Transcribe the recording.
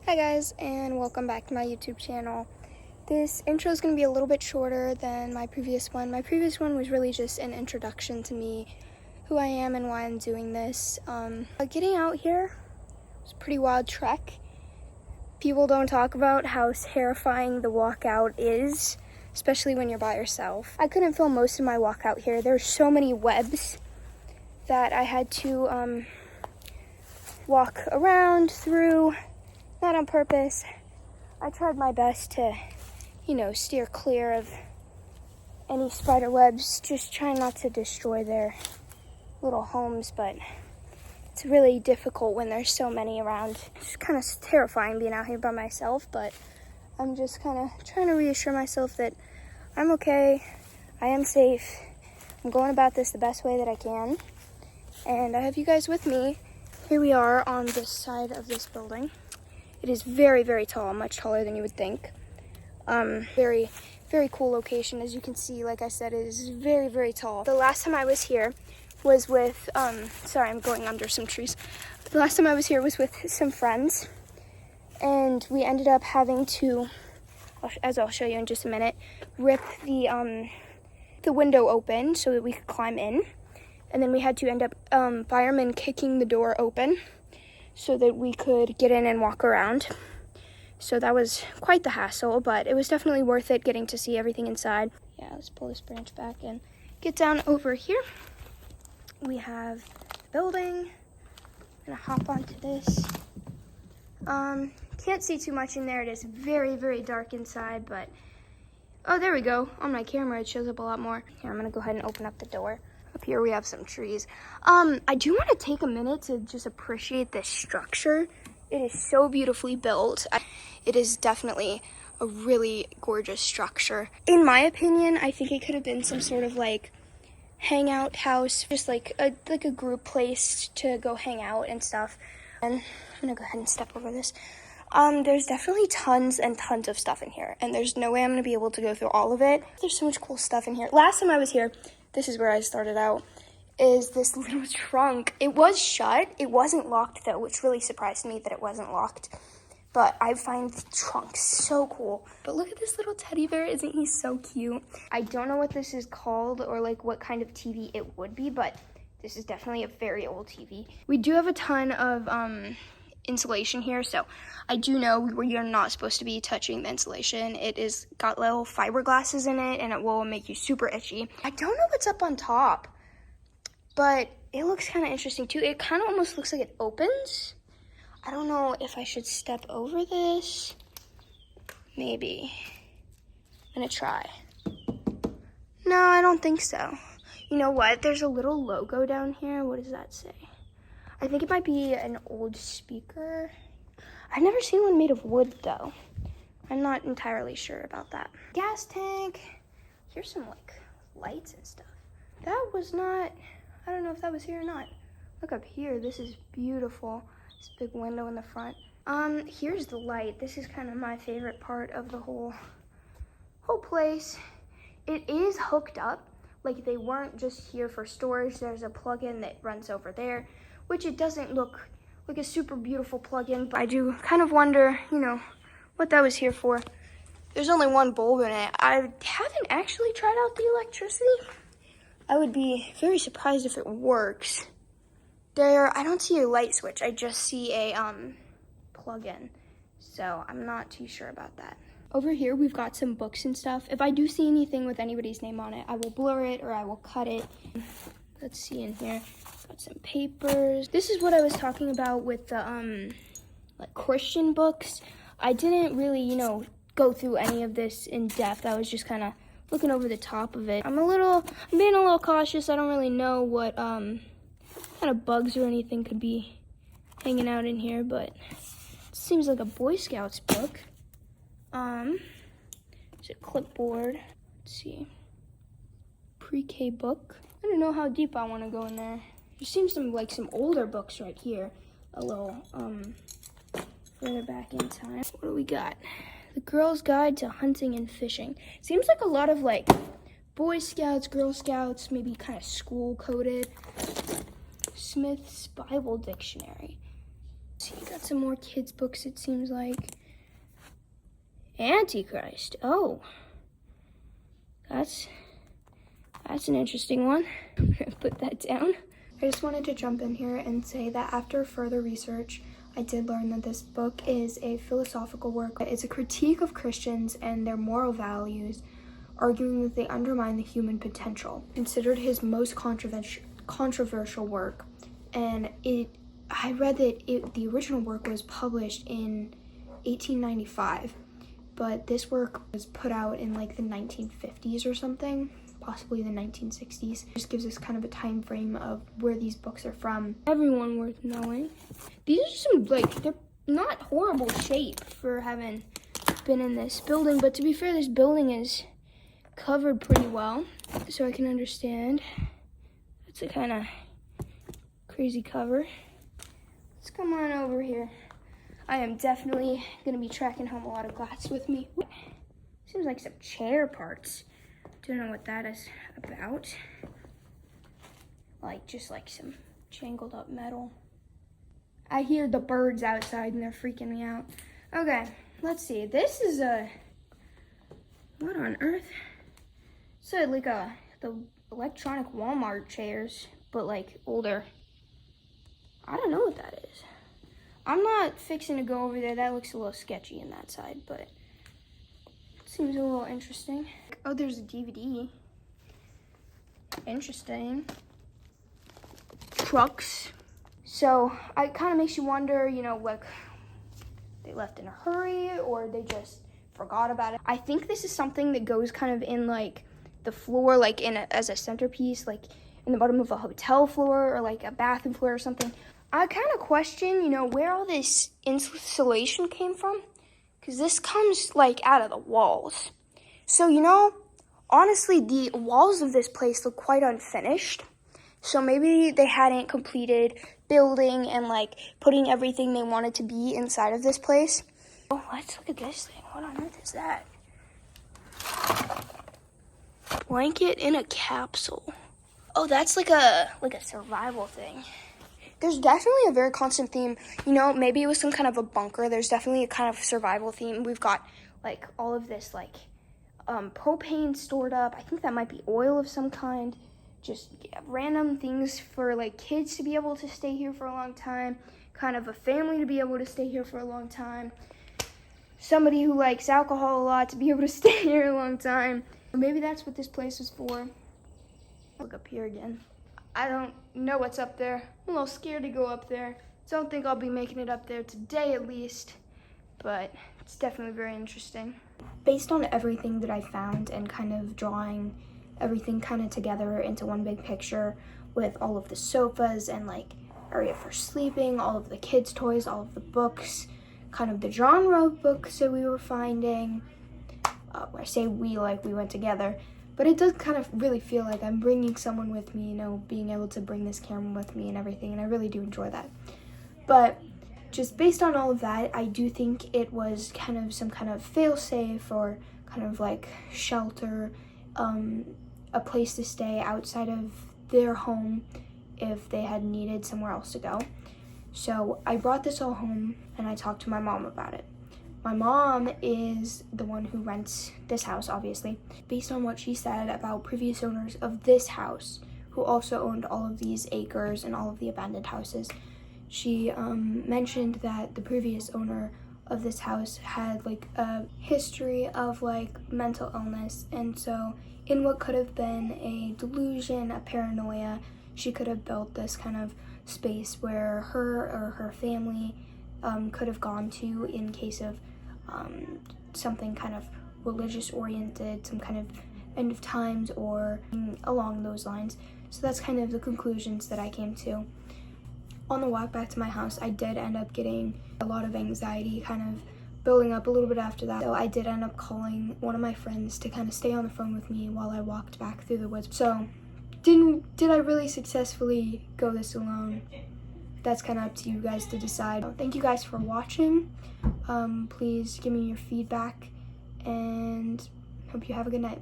Hi guys, and welcome back to my YouTube channel. This intro is going to be a little bit shorter than my previous one. My previous one was really just an introduction to me, who I am and why I'm doing this. Getting out here was a pretty wild trek. People don't talk about how terrifying the walkout is, especially when you're by yourself. I couldn't film most of my walk out here. There's so many webs that I had to walk around through. Not on purpose. I tried my best to, steer clear of any spider webs, just trying not to destroy their little homes, but it's really difficult when there's so many around. It's kind of terrifying being out here by myself, but I'm just kind of trying to reassure myself that I'm okay, I am safe, I'm going about this the best way that I can, and I have you guys with me. Here we are on this side of this building. It is very, very tall, much taller than you would think. Very, very cool location. As you can see, like I said, it is very, very tall. The last time I was here was with, sorry, I'm going under some trees. The last time I was here was with some friends, and we ended up having to, as I'll show you in just a minute, rip the window open so that we could climb in. And then we had to end up, firemen kicking the door open so that we could get in and walk around. So that was quite the hassle, but it was definitely worth it getting to see everything inside. Yeah, let's pull this branch back and get down over here. We have the building. I'm gonna hop onto this. Can't see too much in there. It is very, very dark inside, but oh, there we go. On my camera, it shows up a lot more. Here, I'm gonna go ahead and open up the door. Up here we have some trees. I do want to take a minute to just appreciate this structure. It is so beautifully built. It is definitely a really gorgeous structure. In my opinion, I think it could have been some sort of like hangout house, just like a group place to go hang out and stuff. And I'm gonna go ahead and step over this. There's definitely tons and tons of stuff in here, and there's no way I'm gonna be able to go through all of it. There's so much cool stuff in here. Last time I was here, this is where I started out, is this little trunk. It was shut. It wasn't locked though, which really surprised me that it wasn't locked. But I find the trunk so cool. But look at this little teddy bear. Isn't he so cute? I don't know what this is called or like what kind of TV it would be, but this is definitely a very old TV. We do have a ton of insulation here, so I do know we are not supposed to be touching the insulation. It is got little fiberglasses in it, and it will make you super itchy. I don't know what's up on top, but it looks kind of interesting too. It kind of almost looks like it opens. I don't know if I should step over this. Maybe. I'm gonna try. No, I don't think so. You know what? There's a little logo down here. What does that say? I think it might be an old speaker. I've never seen one made of wood though. I'm not entirely sure about that. Gas tank. Here's some like lights and stuff. That was not, I don't know if that was here or not. Look up here, this is beautiful. This big window in the front. Here's the light. This is kind of my favorite part of the whole place. It is hooked up. Like they weren't just here for storage. There's a plug-in that runs over there, which it doesn't look like a super beautiful plug-in, but I do kind of wonder, what that was here for. There's only one bulb in it. I haven't actually tried out the electricity. I would be very surprised if it works. I don't see a light switch. I just see a plug-in, so I'm not too sure about that. Over here, we've got some books and stuff. If I do see anything with anybody's name on it, I will blur it or I will cut it. Let's see in here. Got some papers. This is what I was talking about with the like Christian books. I didn't really, go through any of this in depth. I was just kind of looking over the top of it. I'm being a little cautious. I don't really know what kind of bugs or anything could be hanging out in here, but it seems like a Boy Scouts book. There's a clipboard. Let's see. Pre-K book. I don't know how deep I want to go in there. There seems some older books right here. A little further back in time. What do we got? The Girl's Guide to Hunting and Fishing. Seems like a lot of Boy Scouts, Girl Scouts, maybe kind of school coded. Smith's Bible Dictionary. see, got some more kids' books, it seems like. Antichrist. Oh. That's an interesting one. I'm gonna put that down. I just wanted to jump in here and say that after further research, I did learn that this book is a philosophical work. It's a critique of Christians and their moral values, arguing that they undermine the human potential. Considered his most controversial work, and I read that the original work was published in 1895, but this work was put out in like the 1950s or something, possibly the 1960s. It just gives us kind of a time frame of where these books are from. Everyone worth knowing. These are some, like, they're not horrible shape for having been in this building, but to be fair, this building is covered pretty well, so I can understand. It's a kind of crazy cover. Let's come on over here. I am definitely gonna be tracking home a lot of glass with me. Seems like some chair parts. Don't know what that is about. Like, just like some jangled up metal. I hear the birds outside and they're freaking me out. Okay, let's see. This is what on earth? So like the electronic Walmart chairs, but like older. I don't know what that is. I'm not fixing to go over there. That looks a little sketchy in that side, but it seems a little interesting. Oh, there's a DVD. Interesting. Trucks. So it kind of makes you wonder, you know, like they left in a hurry or they just forgot about it. I think this is something that goes kind of in like the floor, like as a centerpiece, like in the bottom of a hotel floor or like a bathroom floor or something. I kind of question, you know, where all this insulation came from, because this comes like out of the walls. So, you know, honestly, the walls of this place look quite unfinished. So maybe they hadn't completed building and like putting everything they wanted to be inside of this place. Oh, let's look at this thing. What on earth is that? Blanket in a capsule. Oh, that's like a survival thing. There's definitely a very constant theme. You know, maybe it was some kind of a bunker. There's definitely a kind of survival theme. We've got like all of this like propane stored up. I think that might be oil of some kind. Just random things for like kids to be able to stay here for a long time. Kind of a family to be able to stay here for a long time. Somebody who likes alcohol a lot to be able to stay here a long time. Maybe that's what this place was for. Look up here again. I don't know what's up there. I'm a little scared to go up there. Don't think I'll be making it up there today at least, but it's definitely very interesting. Based on everything that I found and kind of drawing everything kind of together into one big picture with all of the sofas and like area for sleeping, all of the kids' toys, all of the books, kind of the genre of books that we were finding. I say we like we went together. But it does kind of really feel like I'm bringing someone with me, you know, being able to bring this camera with me and everything, and I really do enjoy that. But just based on all of that, I do think it was kind of some kind of failsafe or kind of like shelter, a place to stay outside of their home if they had needed somewhere else to go. So I brought this all home and I talked to my mom about it. My mom is the one who rents this house, obviously. Based on what she said about previous owners of this house, who also owned all of these acres and all of the abandoned houses, she mentioned that the previous owner of this house had like a history of like mental illness, and so in what could have been a delusion, a paranoia, she could have built this kind of space where her or her family could have gone to in case of something kind of religious oriented, some kind of end of times or along those lines. So that's kind of the conclusions that I came to. On the walk back to my house, I did end up getting a lot of anxiety kind of building up a little bit after that. So I did end up calling one of my friends to kind of stay on the phone with me while I walked back through the woods. So did I really successfully go this alone? That's kind of up to you guys to decide. Thank you guys for watching. Please give me your feedback and hope you have a good night.